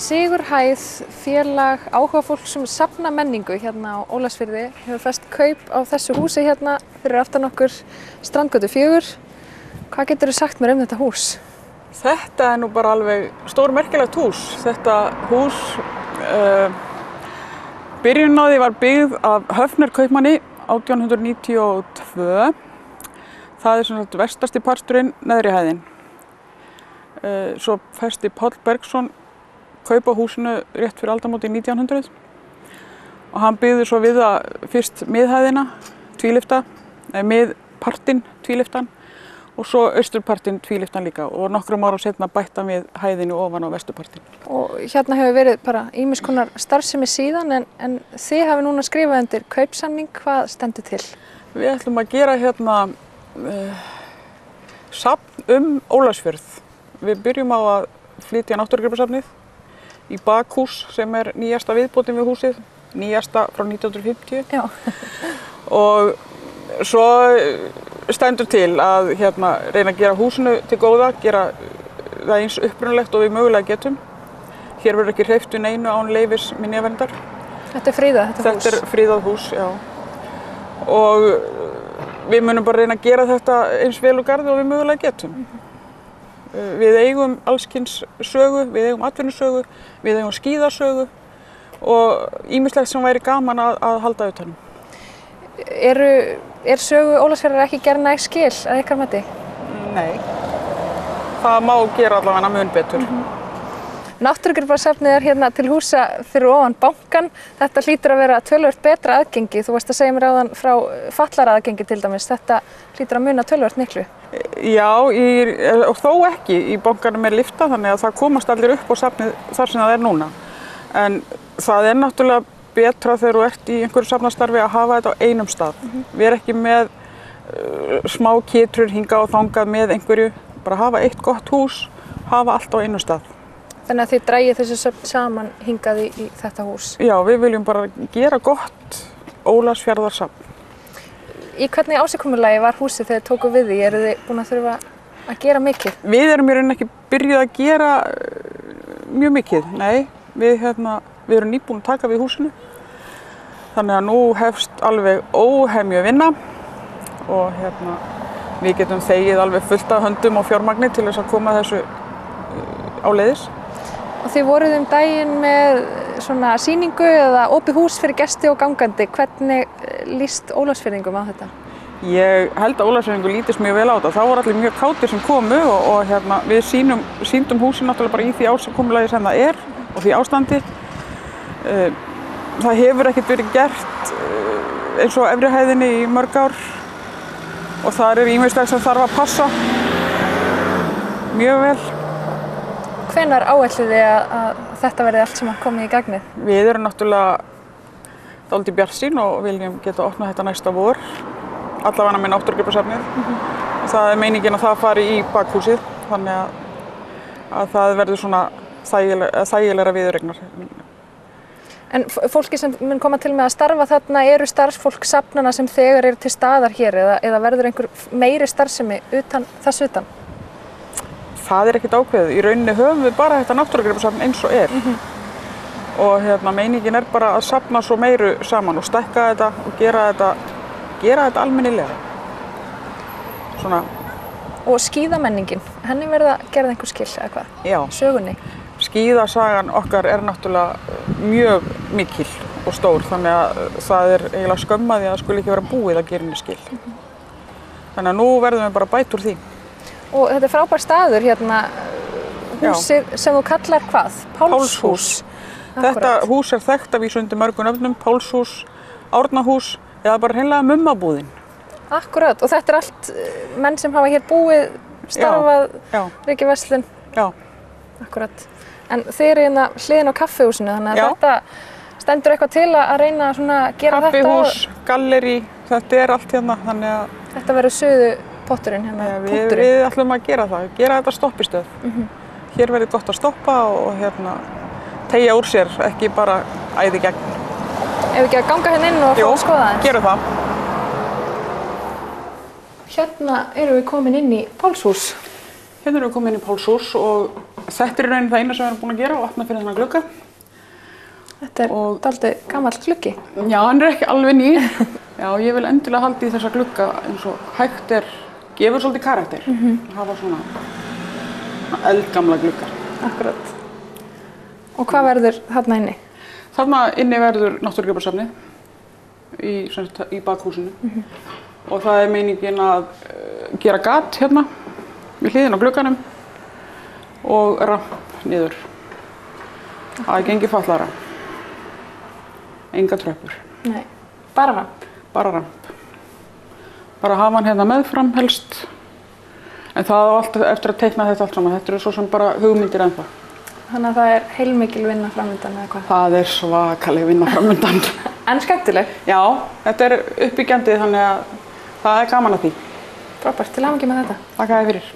Sigurhæð, félag áhugafólks sem safna menningu hérna á Ólafsfirði, hefur fest kaup á þessu húsi hérna fyrir aftan okkur Strandgötu 4. Hvað geturðu sagt mér þetta hús? Þetta nú bara alveg stórmerkilegt hús. Þetta hús, byrjunin á því var byggð af Höfner kaupmanni 1892. Það sem sagt vestasti parturinn, neðri hæðin. Svo festi Páll Bergsson kaup á húsinu rétt fyrir aldamótin 1900 og hann byggði svo við það fyrst miðhæðina, tvílyfta, miðpartinn, tvílyftan og svo austurpartinn, tvílyftan líka og nokkrum árum seinna bætti hann við hæðinu ofan á vesturpartinn. Og hérna hefur verið bara ýmiss konar starfsemi síðan en þið hafi núna skrifað undir kaupsamning, hvað stendur til? Við ætlum að gera hérna safn Ólafsfjörð. Við byrjum á að flytja náttúrugripasafnið í bakhús sem nýjasta viðbótin við húsið, nýjasta frá 1950. Já. Og svo stendur til að reyna að gera húsinu til góða, gera það eins upprunalegt og við mögulega getum. Hér verður ekki hreyft við neinu án leyfis minjaverndar. Þetta er friðað, þetta hús? Þetta er friðað hús, já. Og við munum bara reyna að gera þetta eins vel og garði og við mögulega getum. Við eigum allskyns sögu, við eigum atvinnusögu, við eigum skíðasögu og ýmislegt sem væri gaman að halda utan um. Er sögu Ólafsfjarðar ekki gerð næg skil að ykkar mati? Nei, það má gera allavega mun betur. Náttúrugripasafnið er hérna til húsa fyrir ofan bankann. Þetta hlýtur að vera töluvert betra aðgengi. Þú varst að segja mér áðan frá fallara aðgengi til dæmis. Þetta hlýtur að muna töluvert miklu. Já, og þó ekki. Í bankanum er lyfta þannig að það komast allir upp á safnið þar sem það er núna. En það er náttúrulega betra þegar þú ert í einhverju safnastarfi að hafa þetta á einum stað. Við erum ekki með smá kytrur hingað og þangað með einhverju. Bara hafa eitt gott hús, hafa allt á einum stað. Þannig að þið dragið þessu saman hingað í þetta hús? Já, við viljum bara gera gott Ólafsfjarðarsafn. Í hvernig ásigkomulagi var húsið þegar þið tóku við því? Eru þið búin að þurfa að gera mikið? Við erum í rauninni ekki byrjuð að gera mjög mikið, nei. Við erum nýbúin að taka við húsinu. Þannig að nú hefst alveg óhemju vinna og við getum þegið alveg fullt af höndum og fjármagni til þess að koma þessu áleiðis. Og þið voruð daginn með svona sýningu eða opið hús fyrir gesti og gangandi. Hvernig líst Ólafsfirðingum á þetta? Ég held að Ólafsfirðingur lítist mjög vel á þetta. Það voru allir mjög kátir sem komu og við sýndum húsin náttúrulega bara í því ásigkomulagi sem það er og því ástandi. Það hefur ekkert verið gert eins og efri hæðinni í mörg ár og þar er ýmislegt sem þarf að passa mjög vel. Hvenær áætlið þið að þetta verði allt sem komið í gagnið? Við erum náttúrulega dálítið bjartsýn og viljum geta opnað þetta næsta vor, allavega með náttúrugripasafnið. Það er meiningin að það fari í bakhúsið, þannig að það verður svona þægilegra viðuregnar. En fólki sem mun koma til með að starfa þarna, eru starfsfólk safnana sem þegar eru til staðar hér eða verður einhver meiri starfsemi þess utan? Það er ekkert ákveðið. Í rauninni höfum við bara þetta náttúrugripasafn eins og er. Og meiningin er bara að safna svo meiru saman og stækka þetta og gera þetta almennilega. Svona. Og skíðamenningin, henni verða gerð einhver skil eða hvað? Já. Sögunni? Skíðasagan okkar er náttúrulega mjög mikil og stór, þannig að það er eiginlega skömm að því að það skuli ekki vera búið að gera henni skil. Þannig að nú verðum við bara bætt úr því. Og þetta er frábær staður hérna, húsið sem þú kallar hvað? Pálshús. Þetta hús er þekkt af vísu undir mörgum nöfnum, Pálshús, Árnahús eða bara hreinlega mummabúðin. Akkurat, og þetta er allt menn sem hafa hér búið, starfað, rekið verslun. Já. Akkurat. En þið eru hérna hliðin á kaffihúsinu, þannig að þetta stendur eitthvað til að reyna að gera þetta. Kaffihús, gallerí, þetta er allt hérna, þannig að þetta verður suðu potturinn hérna, punkturinn. Við ætlum að gera það, gera þetta stoppistöð. Hér verður gott að stoppa og teygja úr sér, ekki bara æði gegn. Ef við ekki að ganga hérna inn og fá að skoða það? Jú, gerum það. Hérna erum við komin inn í Pálshús. Hérna erum við komin inn í Pálshús og þetta er í rauninni það eina sem við erum búin að gera og opna fyrir þennan glugga. Þetta er dálítið gamall gluggi. Já, hann er ekki alveg ný. Já, ég vil endilega halda í þessa glugga eins og hægt er, gefur svolítið karakter. Hafa svona eldgamla gluggar. Akkurat. Og hvað verður þarna inni? Þarna inni verður náttúrugripasafnið í bakhúsinu. Og það er meiningin að gera gat hérna við hliðina á glugganum og ramp niður. Aðgengi fatlaðra. Enga tröppur. Nei, bara ramp? Bara ramp. Bara hafa hann hérna meðfram helst. En það á allt eftir að teikna þetta allt saman. Þetta eru svo sem bara hugmyndir ennþá. Þannig að það er heilmikil vinna framundan eða hvað? Það er svakaleg vinna framundan. En skemmtileg? Já, þetta er uppbyggjandi þannig að það er gaman að því. Frábært, til hamingju með þetta. Þakka þér fyrir.